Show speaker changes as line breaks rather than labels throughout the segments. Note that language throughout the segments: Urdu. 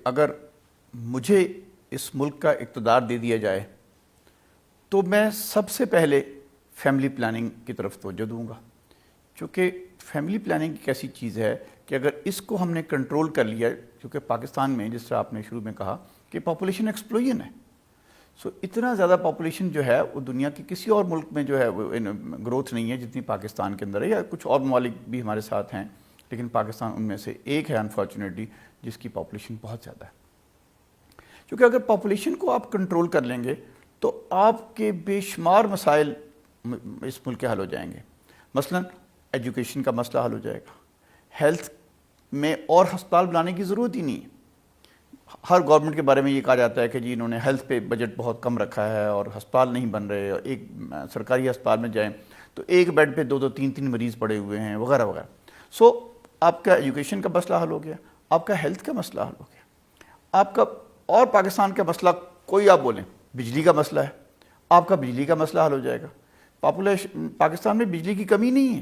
اگر مجھے اس ملک کا اقتدار دے دیا جائے تو میں سب سے پہلے فیملی پلاننگ کی طرف توجہ دوں گا، چونکہ فیملی پلاننگ ایک ایسی چیز ہے کہ اگر اس کو ہم نے کنٹرول کر لیا، کیونکہ پاکستان میں جس طرح آپ نے شروع میں کہا کہ پاپولیشن ایکسپلوژن ہے، اتنا زیادہ پاپولیشن جو ہے وہ دنیا کے کسی اور ملک میں جو ہے وہ گروتھ نہیں ہے جتنی پاکستان کے اندر ہے، یا کچھ اور ممالک بھی ہمارے ساتھ ہیں لیکن پاکستان ان میں سے ایک ہے انفارچونیٹلی جس کی پاپولیشن بہت زیادہ ہے۔ کیونکہ اگر پاپولیشن کو آپ کنٹرول کر لیں گے تو آپ کے بے شمار مسائل اس ملک کے حل ہو جائیں گے۔ مثلا ایجوکیشن کا مسئلہ حل ہو جائے گا، ہیلتھ میں اور ہسپتال بنانے کی ضرورت ہی نہیں ہے۔ ہر گورنمنٹ کے بارے میں یہ کہا جاتا ہے کہ جی انہوں نے ہیلتھ پہ بجٹ بہت کم رکھا ہے اور ہسپتال نہیں بن رہے، ایک سرکاری ہسپتال میں جائیں تو ایک بیڈ پہ 2 3 مریض پڑے ہوئے ہیں وغیرہ وغیرہ۔ آپ کا ایجوکیشن کا مسئلہ حل ہو گیا، آپ کا ہیلتھ کا مسئلہ حل ہو گیا، آپ کا اور پاکستان کا مسئلہ کوئی آپ بولیں، بجلی کا مسئلہ ہے، آپ کا بجلی کا مسئلہ حل ہو جائے گا۔ پاکستان میں بجلی کی کمی نہیں ہے،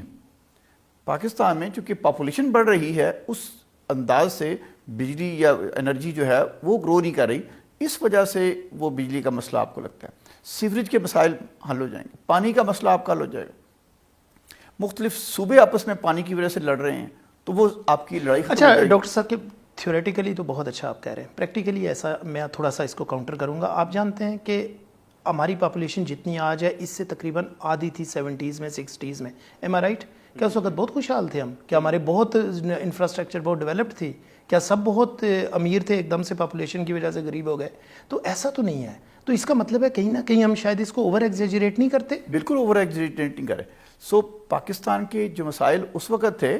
پاکستان میں چونکہ پاپولیشن بڑھ رہی ہے اس انداز سے بجلی یا انرجی جو ہے وہ گرو نہیں کر رہی، اس وجہ سے وہ بجلی کا مسئلہ آپ کو لگتا ہے۔ سیوریج کے مسائل حل ہو جائیں گے، پانی کا مسئلہ آپ کا حل ہو جائے گا۔ مختلف صوبے آپس میں پانی کی وجہ سے لڑ رہے ہیں تو وہ آپ کی لڑائی ختم ہو جائے گی۔
ڈاکٹر صاحب کہ تھیوریٹیکلی تو بہت اچھا آپ کہہ رہے ہیں، پریکٹیکلی ایسا میں تھوڑا سا اس کو کاؤنٹر کروں گا۔ آپ جانتے ہیں کہ ہماری پاپولیشن جتنی آج ہے اس سے تقریباً آدھی تھی 70s میں 60s میں، ایم آئی رائٹ؟ کیا اس وقت بہت خوشحال تھے ہم؟ کیا ہمارے بہت انفراسٹرکچر بہت ڈیولپڈ تھی؟ کیا سب بہت امیر تھے ایک دم سے پاپولیشن کی وجہ سے غریب ہو گئے؟ تو ایسا تو نہیں ہے۔ تو اس کا مطلب ہے کہیں نہ کہیں ہم شاید اس کو اوور ایگزیجریٹ نہیں کرتے؟
بالکل اوور ایگزیجریٹ نہیں کرے۔ پاکستان کے جو مسائل اس وقت تھے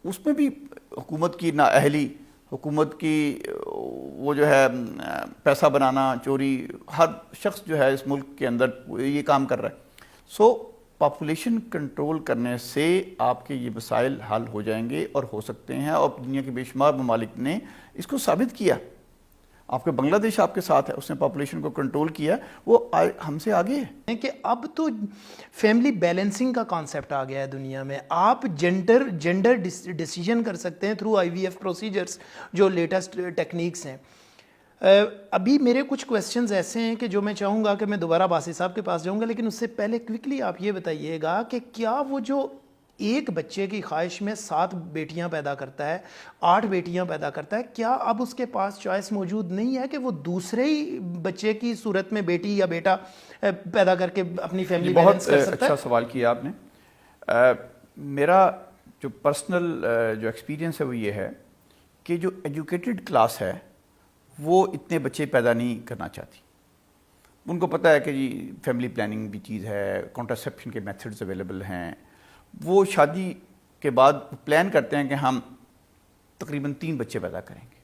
اس میں بھی حکومت کی نااہلی، حکومت کی وہ جو ہے پیسہ بنانا، چوری، ہر شخص جو ہے اس ملک کے اندر یہ کام کر رہا ہے۔ پاپولیشن کنٹرول کرنے سے آپ کے یہ مسائل حل ہو جائیں گے اور ہو سکتے ہیں، اور دنیا کے بے شمار ممالک نے اس کو ثابت کیا۔ آپ کے بنگلہ دیش آپ کے ساتھ ہے، اس نے پاپولیشن کو کنٹرول کیا، وہ ہم سے آگے ہے۔
کہ اب تو فیملی بیلنسنگ کا کانسیپٹ آ گیا ہے دنیا میں، آپ جینڈر ڈیسیجن کر سکتے ہیں تھرو IVF پروسیجرز جو لیٹسٹ ٹیکنیکس ہیں۔ ابھی میرے کچھ کویسچنز ایسے ہیں کہ جو میں چاہوں گا کہ میں دوبارہ باسی صاحب کے پاس جاؤں گا، لیکن اس سے پہلے کوئکلی آپ یہ بتائیے گا کہ کیا وہ جو ایک بچے کی خواہش میں 7 بیٹیاں پیدا کرتا ہے، 8 بیٹیاں پیدا کرتا ہے، کیا اب اس کے پاس چوائس موجود نہیں ہے کہ وہ دوسرے ہی بچے کی صورت میں بیٹی یا بیٹا پیدا کر کے اپنی فیملی بیلنس کر سکتا ہے؟
بہت اچھا سوال کیا آپ نے۔ میرا جو پرسنل جو ایکسپیرینس ہے وہ یہ ہے کہ جو ایجوکیٹڈ کلاس ہے وہ اتنے بچے پیدا نہیں کرنا چاہتی۔ ان کو پتہ ہے کہ جی فیملی پلاننگ بھی چیز ہے، کانٹرسیپشن کے میتھڈز اویلیبل ہیں، وہ شادی کے بعد پلان کرتے ہیں کہ ہم تقریباً 3 بچے پیدا کریں گے۔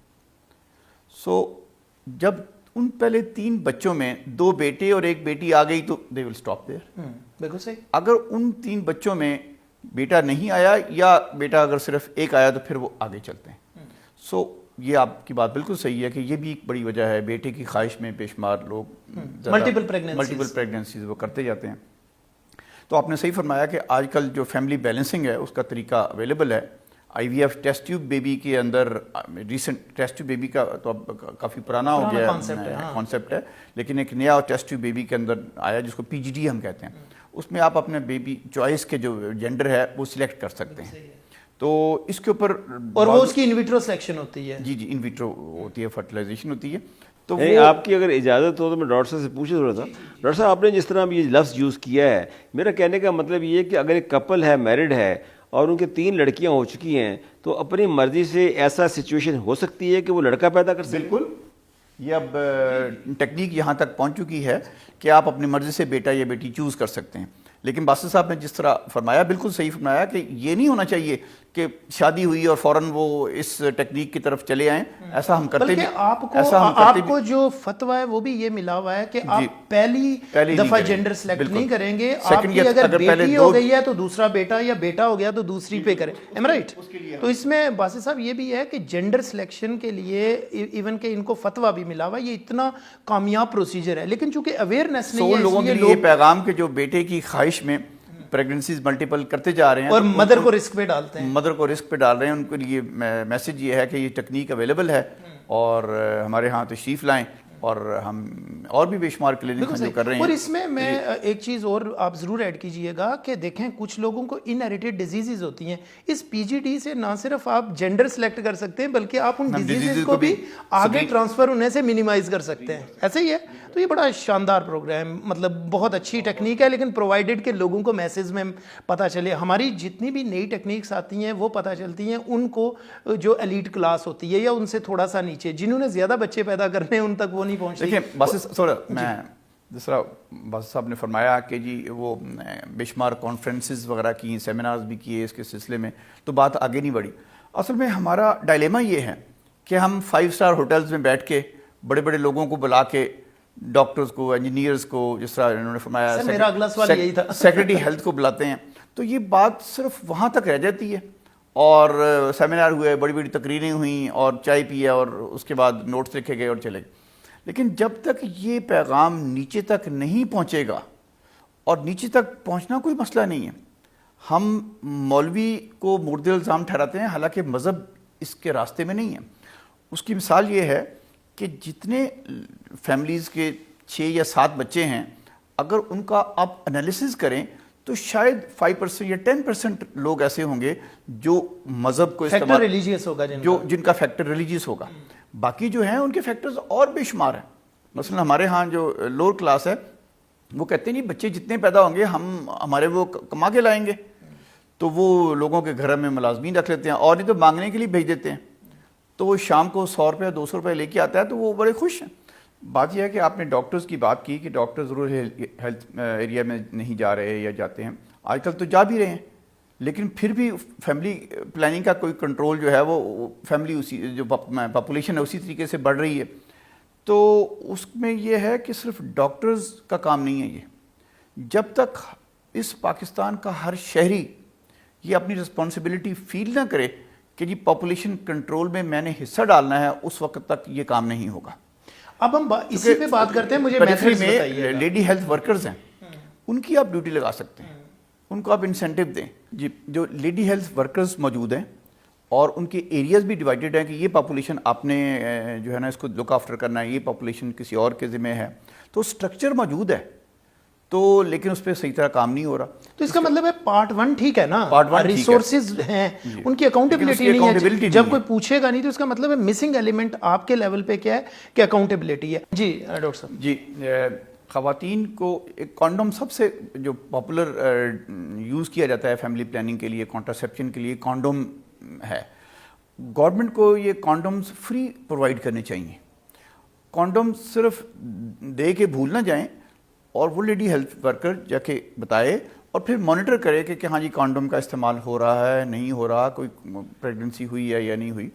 جب ان پہلے 3 بچوں میں 2 بیٹے اور 1 بیٹی آ گئی تو دے ول اسٹاپ دیئر۔
بالکل صحیح۔
اگر ان 3 بچوں میں بیٹا نہیں آیا یا بیٹا اگر صرف 1 آیا تو پھر وہ آگے چلتے ہیں۔ یہ آپ کی بات بالکل صحیح ہے کہ یہ بھی ایک بڑی وجہ ہے، بیٹے کی خواہش میں بے شمار لوگ ملٹیپل پریگننسیز وہ کرتے جاتے ہیں۔ تو آپ نے صحیح فرمایا کہ آج کل جو فیملی بیلنسنگ ہے اس کا طریقہ اویلیبل ہے۔ IVF ٹیسٹ ٹیوب بیبی کے اندر، ریسنٹ ٹیسٹ ٹیوب بیبی کا تو اب کافی پرانا ہو گیا کانسیپٹ ہے، لیکن ایک نیا ٹیسٹ ٹیوب بیبی کے اندر آیا جس کو PGD ہم کہتے ہیں، اس میں آپ اپنے بیبی چوائس کے جو جینڈر ہے وہ سلیکٹ کر سکتے ہیں۔ تو اس کے اوپر
اور وہ اس کی انویٹرو سلیکشن ہوتی ہے۔
جی انویٹرو ہوتی ہے، فرٹیلائزیشن ہوتی ہے۔ تو
آپ کی اگر اجازت ہو تو میں ڈاکٹر صاحب سے پوچھ رہا تھا، ڈاکٹر صاحب آپ نے جس طرح یہ لفظ یوز کیا ہے، میرا کہنے کا مطلب یہ ہے کہ اگر ایک کپل ہے، میرڈ ہے اور ان کے 3 لڑکیاں ہو چکی ہیں تو اپنی مرضی سے ایسا سچویشن ہو سکتی ہے کہ وہ لڑکا پیدا کر سکتے ہیں؟
بالکل، یہ اب ٹیکنیک یہاں تک پہنچ چکی ہے کہ آپ اپنی مرضی سے بیٹا یا بیٹی چوز کر سکتے ہیں۔ لیکن باسط صاحب نے جس طرح فرمایا بالکل صحیح فرمایا کہ یہ نہیں ہونا چاہیے کہ شادی ہوئی اور فوراً وہ اس ٹیکنیک کی طرف چلے آئیں، ایسا ہم کرتے بھی۔
آپ کو جو فتویٰ ہے وہ بھی یہ ملا ہوا ہے کہ آپ پہلی دفعہ جینڈر سلیکٹ نہیں کریں گے، آپ کی اگر بیٹی ہو گئی ہے تو دوسرا بیٹا یا بیٹا ہو گیا تو دوسری پہ کریں، ایم رائٹ؟ تو اس میں باسط صاحب یہ بھی ہے کہ جینڈر سلیکشن کے لیے ایون کہ ان کو فتویٰ بھی ملا ہوا ہے، یہ اتنا کامیاب پروسیجر ہے، لیکن چونکہ اویئرنیس نہیں ہے،
لوگوں کے لیے یہ پیغام کہ جو بیٹے کی خواہش میں پریگننسیز ملٹیپل کرتے جا رہے ہیں
اور مدر کو رسک پہ ڈالتے ہیں،
مدر کو رسک پہ ڈال رہے ہیں، ان کے لیے میسج یہ ہے کہ یہ ٹیکنیک اویلیبل ہے، اور ہمارے ہاں تشریف لائیں اور ہم اور بھی بے شمار کلینک جو کر رہے ہیں.
اور اس میں ایک چیز اور آپ ضرور ایڈ کیجئے گا کہ دیکھیں کچھ لوگوں کو انہیریٹڈ ڈیزیزز ہوتی ہیں. اس پی جی ڈی سے نہ صرف آپ جینڈر سلیکٹ کر سکتے ہیں بلکہ آپ ان ڈیزیزز کو بھی آگے ٹرانسفر ہونے سے منیمائز کر سکتے ہیں. ایسے ہی ہے. تو یہ بڑا شاندار پروگرام, مطلب بہت اچھی ٹیکنیک ہے, لیکن پرووائڈیڈ کہ لوگوں کو میسیج میں پتہ چلے. ہماری جتنی بھی نئی ٹیکنیکس آتی ہیں وہ پتہ چلتی ہیں ان کو جو ایلیٹ کلاس ہوتی ہے یا ان سے تھوڑا سا نیچے, جنہوں نے زیادہ بچے پیدا کرنے ہیں ان تک وہ نہیں پہنچتی.
دیکھیں بس تھوڑا میں جس طرح بس صاحب نے فرمایا کہ جی وہ بے شمار کانفرنسز وغیرہ کی, سیمینارز بھی کیے اس کے سلسلے میں, تو بات آگے نہیں بڑھی. اصل میں ہمارا ڈائلیما یہ ہے کہ ہم 5 اسٹار ہوٹلز میں بیٹھ کے بڑے بڑے لوگوں کو بلا کے, ڈاکٹرز کو, انجینئرز کو, جس طرح انہوں نے فرمایا
میرا اگلا سوال یہی تھا,
سیکرٹری ہیلتھ کو بلاتے ہیں, تو یہ بات صرف وہاں تک رہ جاتی ہے. اور سیمینار ہوئے, بڑی بڑی تقریریں ہوئیں اور چائے پیا اور اس کے بعد نوٹس لکھے گئے اور چلے گئے. لیکن جب تک یہ پیغام نیچے تک نہیں پہنچے گا, اور نیچے تک پہنچنا کوئی مسئلہ نہیں ہے, ہم مولوی کو مورد الزام ٹھہراتے ہیں, حالانکہ مذہب اس کے راستے میں نہیں ہے. اس کی مثال یہ ہے کہ جتنے فیملیز کے 6 یا 7 بچے ہیں, اگر ان کا آپ انالیسز کریں تو شاید 5% یا 10% لوگ ایسے ہوں گے جو مذہب کو استعمال
ریلیجیس ہوگا,
جن کا فیکٹر ریلیجیس ہوگا. باقی جو ہیں ان کے فیکٹرز اور بے شمار ہیں. مثلا ہمارے ہاں جو لوور کلاس ہے وہ کہتے ہیں نہیں بچے جتنے پیدا ہوں گے ہمارے وہ کما کے لائیں گے, تو وہ لوگوں کے گھر میں ملازمین رکھ لیتے ہیں, اور نہیں تو مانگنے کے لیے بھیج دیتے ہیں. تو وہ شام کو 100 روپے 200 روپے لے کے آتا ہے, تو وہ بڑے خوش ہیں. بات یہ ہے کہ آپ نے ڈاکٹرز کی بات کی کہ ڈاکٹر ضرور ہیلتھ ایریا میں نہیں جا رہے یا جاتے ہیں, آج کل تو جا بھی رہے ہیں, لیکن پھر بھی فیملی پلاننگ کا کوئی کنٹرول جو ہے وہ فیملی اسی جو پاپولیشن ہے اسی طریقے سے بڑھ رہی ہے. تو اس میں یہ ہے کہ صرف ڈاکٹرز کا کام نہیں ہے یہ. جب تک اس پاکستان کا ہر شہری یہ اپنی رسپانسبلٹی فیل نہ کرے کہ جی پاپولیشن کنٹرول میں میں نے حصہ ڈالنا ہے, اس وقت تک یہ کام نہیں ہوگا.
اب ہم اسی پہ بات کرتے ہیں. مجھے میتھڈز بتائیے.
لیڈی ہیلتھ ورکرز ہیں, ان کی آپ ڈیوٹی لگا سکتے ہیں, ان کو آپ انسینٹیو دیں. جی جو لیڈی ہیلتھ ورکرز موجود ہیں اور ان کے ایریاز بھی ڈیوائیڈڈ ہیں کہ یہ پاپولیشن آپ نے جو ہے نا اس کو لک آفٹر کرنا ہے, یہ پاپولیشن کسی اور کے ذمہ ہے, تو اسٹرکچر موجود ہے, تو لیکن اس پہ صحیح طرح کام نہیں ہو رہا.
تو اس کا مطلب ہے پارٹ 1 ٹھیک ہے نا, ریسورسز ہیں, ان کی اکاؤنٹیبلٹی نہیں ہے. جب کوئی پوچھے گا نہیں تو اس کا مطلب ہے مسنگ ایلیمنٹ آپ کے لیول پہ کیا ہے کہ اکاؤنٹیبلٹی ہے. جی ڈاکٹر صاحب.
جی خواتین کو ایک کانڈوم سب سے جو پاپولر یوز کیا جاتا ہے فیملی پلاننگ کے لیے, کانٹراسیپشن کے لیے کانڈوم ہے. گورنمنٹ کو یہ کانڈومز فری پرووائڈ کرنے چاہیے. کانڈوم صرف دے کے بھول نہ جائیں, اور وہ لیڈی ہیلتھ ورکر جا کے بتائے اور پھر مانیٹر کرے کہ ہاں جی کانڈوم کا استعمال ہو رہا ہے نہیں ہو رہا, کوئی پریگننسی ہوئی ہے یا نہیں ہوئی.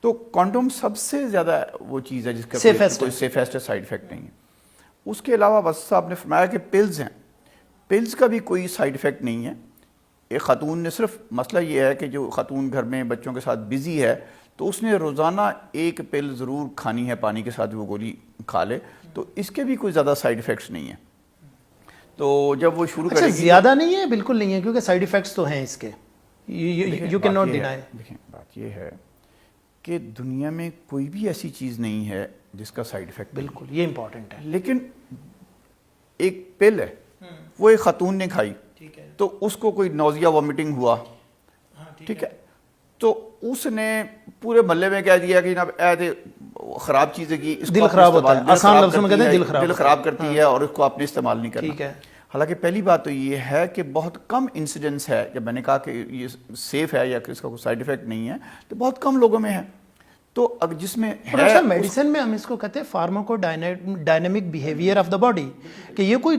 تو کانڈوم سب سے زیادہ وہ چیز ہے جس کا کوئی سیفیسٹ سائیڈ افیکٹ نہیں ہے. اس کے علاوہ بس صاحب نے فرمایا کہ پلز ہیں, پلز کا بھی کوئی سائیڈ افیکٹ نہیں ہے. ایک خاتون نے صرف مسئلہ یہ ہے کہ جو خاتون گھر میں بچوں کے ساتھ بزی ہے تو اس نے روزانہ ایک پل ضرور کھانی ہے, پانی کے ساتھ وہ گولی کھا لے, تو اس کے بھی کوئی زیادہ سائیڈ افیکٹس نہیں ہیں. تو جب وہ شروع کرے گی
زیادہ نہیں ہے, بالکل نہیں ہے, کیونکہ سائیڈ افیکٹس تو ہیں اس کے, یو کین ناٹ ڈینائی.
دیکھیں بات یہ ہے کہ دنیا میں کوئی بھی ایسی چیز نہیں ہے جس کا سائیڈ افیکٹ,
بالکل یہ امپورٹنٹ ہے.
لیکن ایک پل ہے وہ ایک خاتون نے کھائی تو اس کو کوئی نوزیا وامٹنگ ہوا, ٹھیک ہے, تو اس نے پورے محلے میں کہہ دیا کہ جناب ایسے خراب چیزیں کی,
دل خراب ہوتا ہے, آسان لفظوں میں کہتے ہیں
دل خراب کرتی ہے اور اس کو آپ نے استعمال نہیں کرنا.
ٹھیک ہے.
حالانکہ پہلی بات تو یہ ہے کہ بہت کم انسیڈنس ہے, جب میں نے کہا کہ یہ سیف ہے یا کہ اس کا کوئی سائیڈ افیکٹ نہیں ہے, تو بہت کم لوگوں میں ہے. تو اگر جس میں ہے
میڈیسن میں ہم اس کو کہتے ہیں pharmacodynamic behaviour of the body, کہ یہ کوئی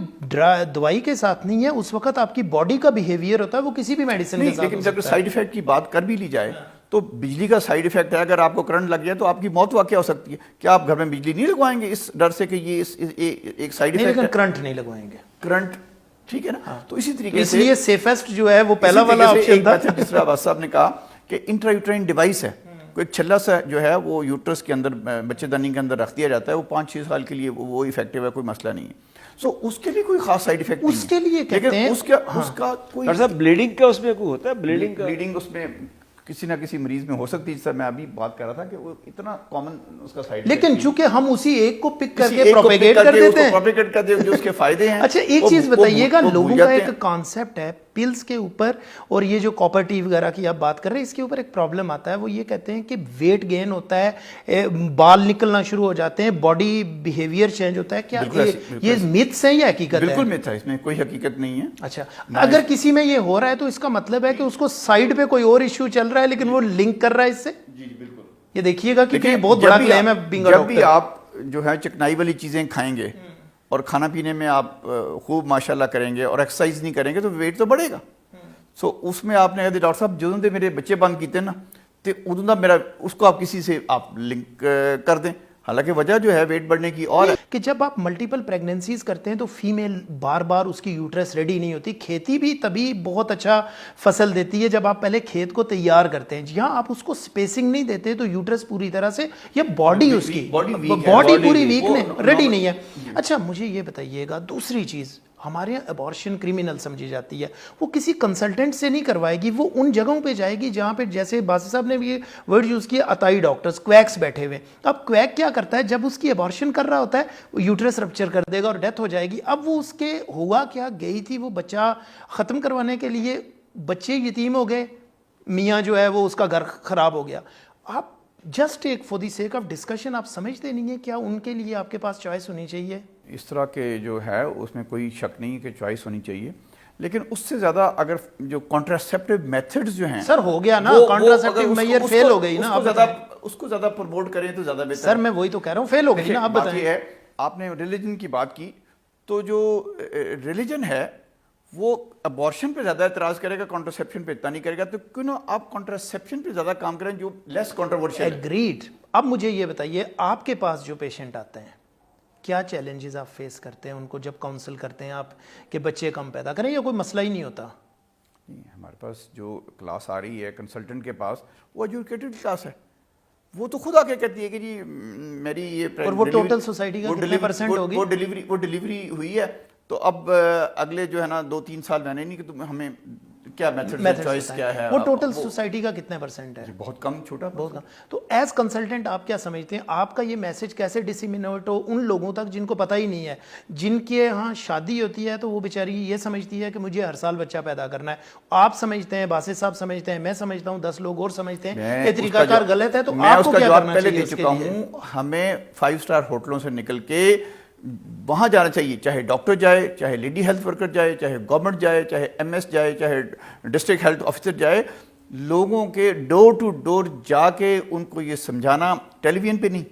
دوائی کے ساتھ نہیں ہے, اس وقت آپ کی باڈی کا بیہیویئر ہوتا ہے وہ کسی بھی میڈیسن کے ساتھ.
لیکن جب سائیڈ افیکٹ کی بات کر بھی لی جائے تو بجلی کا سائیڈ افیکٹ ہے, اگر آپ کو کرنٹ لگ جائے تو آپ کی موت واقع ہو سکتی ہے. کیا آپ گھر میں بجلی نہیں لگوائیں گے اس ڈر سے کہ یہ ایک سائیڈ افیکٹ ہے؟
کرنٹ نہیں لگوائیں گے,
کرنٹ, ٹھیک ہے نا. تو اسی طریقے سے
اس لیے سیفسٹ جو ہے وہ پہلا والا آپشن تھا.
جس طرح عباس صاحب نے کہا کہ انٹرایوٹرائن ڈیوائس ہے, کوئی چھلا سا جو ہے وہ یوٹرس کے اندر بچے دانی کے اندر رکھ دیا جاتا ہے, وہ 5-6 سال کے لیے وہ افیکٹو ہے, کوئی مسئلہ نہیں ہے. سو اس کے لیے کوئی خاص سائیڈ افیکٹ نہیں ہے,
اس کے لیے کہتے ہیں
اس کا کوئی
ڈاکٹر صاحب بلیڈنگ کا اس میں کوئی ہوتا ہے,
بلیڈنگ اس میں کسی نہ کسی مریض میں ہو سکتی ہے. سر میں ابھی بات کر رہا تھا کہ وہ اتنا کامن اس کا سائڈ،
لیکن چونکہ ہم اسی ایک کو پک کر کے پروپیگیٹ کر دیتے ہیں،
پروپیگیٹ کر دیتے ہیں جو اس کے فائدے ہیں.
اچھا ایک چیز بتائیے گا، لوگوں کا ایک کانسیپٹ ہے پلز کے اوپر، اور یہ جو کاپر ٹی وغیرہ کی آپ بات کر رہے ہیں، اس کے اوپر ایک پرابلم آتا ہے. وہ یہ کہتے ہیں کہ ویٹ گین ہوتا ہے، بال نکلنا شروع ہو جاتے ہیں، باڈی بیہیویئر چینج ہوتا ہے. کیا یہ میتھس ہیں یا حقیقت ہے؟
بالکل میتھ ہے، اس میں کوئی حقیقت نہیں ہے.
اچھا اگر کسی میں یہ ہو رہا ہے تو اس کا مطلب ہے کہ اس کو سائیڈ پہ کوئی اور ایشو چل رہا ہے لیکن وہ لنک کر رہا ہے اس سے.
جی بالکل.
یہ دیکھیے گا کہ یہ بہت بڑا کلیم ہے بینگ اے
جب بھی
ڈاکٹر.
آپ جو ہے چکنائی والی چیزیں کھائیں گے اور کھانا پینے میں آپ خوب ماشاءاللہ کریں گے اور ایکسرسائز نہیں کریں گے تو ویٹ تو بڑھے گا. سو اس میں آپ نے کہا ڈاکٹر صاحب جدوں دے میرے بچے بند کیتے نا تو ادوں دا میرا اس کو آپ کسی سے آپ لنک کر دیں. حالانکہ وجہ جو ہے ویٹ بڑھنے کی اور
کہ جب آپ ملٹیپل پریگننسیز کرتے ہیں تو فیمیل بار بار اس کی یوٹرس ریڈی نہیں ہوتی. کھیتی بھی تبھی بہت اچھا فصل دیتی ہے جب آپ پہلے کھیت کو تیار کرتے ہیں. جہاں آپ اس کو سپیسنگ نہیں دیتے تو یوٹرس پوری طرح سے یا باڈی اس کی باڈی پوری ویک ریڈی نہیں ہے. اچھا مجھے یہ بتائیے گا دوسری چیز، ہمارے یہاں ابارشن کرمنل سمجھی جاتی ہے، وہ کسی کنسلٹنٹ سے نہیں کروائے گی، وہ ان جگہوں پہ جائے گی جہاں پہ جیسے باسی صاحب نے بھی یہ ورڈ یوز کیا عطائی ڈاکٹرز، کویکس بیٹھے ہوئے. اب کویک کیا کرتا ہے جب اس کی ابارشن کر رہا ہوتا ہے وہ یوٹرس رپچر کر دے گا اور ڈیتھ ہو جائے گی. اب وہ اس کے ہوا کیا، گئی تھی وہ بچہ ختم کروانے کے لیے، بچے یتیم ہو گئے، میاں جو ہے وہ اس کا گھر خراب ہو گیا. آپ جسٹ ایک for the sake of discussion آپ سمجھتے نہیں ہیں کیا ان کے لیے آپ کے پاس چوائس ہونی چاہیے؟
اس طرح کے جو ہے اس میں کوئی شک نہیں کہ چوائس ہونی چاہیے، لیکن اس سے زیادہ اگر جو کانٹراسیپٹیو میتھڈز جو ہیں
سر ہو گیا نا کانٹراسیپٹیو میئر فیل ہو گئی نا.
اس کو زیادہ پروموٹ کریں تو زیادہ بہتر.
سر میں وہی تو کہہ رہا ہوں فیل ہو گئی نا. آپ بتائیں.
آپ نے ریلیجن کی بات کی تو جو ریلیجن ہے وہ ابارشن پہ زیادہ اعتراض کرے گا، کانٹراسیپشن پہ اتنا نہیں کرے گا. تو کیوں نہ آپ کانٹراسیپشن پہ زیادہ کام کریں جو لیس کنٹروورشل ہے.
ایگریڈ. اب مجھے یہ بتائیے آپ کے پاس جو پیشنٹ آتے ہیں کیا چیلنجز آپ فیس کرتے ہیں ان کو جب کاؤنسل کرتے ہیں آپ کہ بچے کم پیدا کریں، یا کوئی مسئلہ ہی نہیں ہوتا؟
نہیں، ہمارے پاس جو کلاس آ رہی ہے کنسلٹنٹ کے پاس وہ ایجوکیٹڈ کلاس ہے. وہ تو خود آ کے کہتی ہے کہ جی میری یہ
اور وہ ٹوٹل سوسائٹی کا کتنے پرسنٹ ہوگی؟
وہ ڈیلیوری ہوئی ہے تو اب اگلے جو ہے نا 2-3 سال میں نہیں کہ ہمیں کیا میتھڈ چوائس کیا ہے.
وہ ٹوٹل سوسائٹی کا کتنے پرسنٹ ہے؟
بہت کم، چھوٹا
بہت کم. تو ایز کنسلٹنٹ آپ کیا سمجھتے ہیں آپ کا یہ میسج کیسے ڈسیمینیٹ ہو ان لوگوں تک جن کو پتہ ہی نہیں ہے، جن کے ہاں شادی ہوتی ہے تو وہ بیچاری یہ سمجھتی ہے کہ مجھے ہر سال بچہ پیدا کرنا ہے. آپ سمجھتے ہیں، باسط صاحب سمجھتے ہیں، میں سمجھتا ہوں، 10 لوگ اور سمجھتے ہیں یہ طریقہ کار غلط ہے. تو آپ کو کیا کرنا چاہیے اس کے لیے؟
ہمیں 5 اسٹار ہوٹلوں سے نکل کے وہاں جانا چاہیے، چاہے ڈاکٹر جائے، چاہے لیڈی ہیلتھ ورکر جائے، چاہے گورنمنٹ جائے، چاہے ایم ایس جائے، چاہے ڈسٹرکٹ ہیلتھ آفیسر جائے. لوگوں کے ڈور ٹو ڈور جا کے ان کو یہ سمجھانا، ٹیلی ویژن پہ نہیں.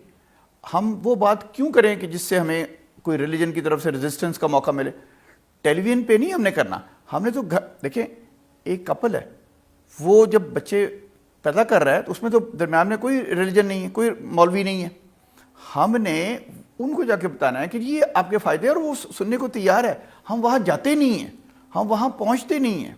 ہم وہ بات کیوں کریں کہ جس سے ہمیں کوئی ریلیجن کی طرف سے ریزسٹنس کا موقع ملے؟ ٹیلی ویژن پہ نہیں ہم نے کرنا. ہم نے تو دیکھیں ایک کپل ہے وہ جب بچے پیدا کر رہا ہے تو اس میں تو درمیان میں کوئی ریلیجن نہیں ہے، کوئی مولوی نہیں ہے. ہم نے ان کو جا کے بتانا ہے کہ یہ آپ کے فائدے، اور وہ سننے کو تیار ہے. ہم وہاں جاتے نہیں ہیں، ہم وہاں پہنچتے نہیں ہیں.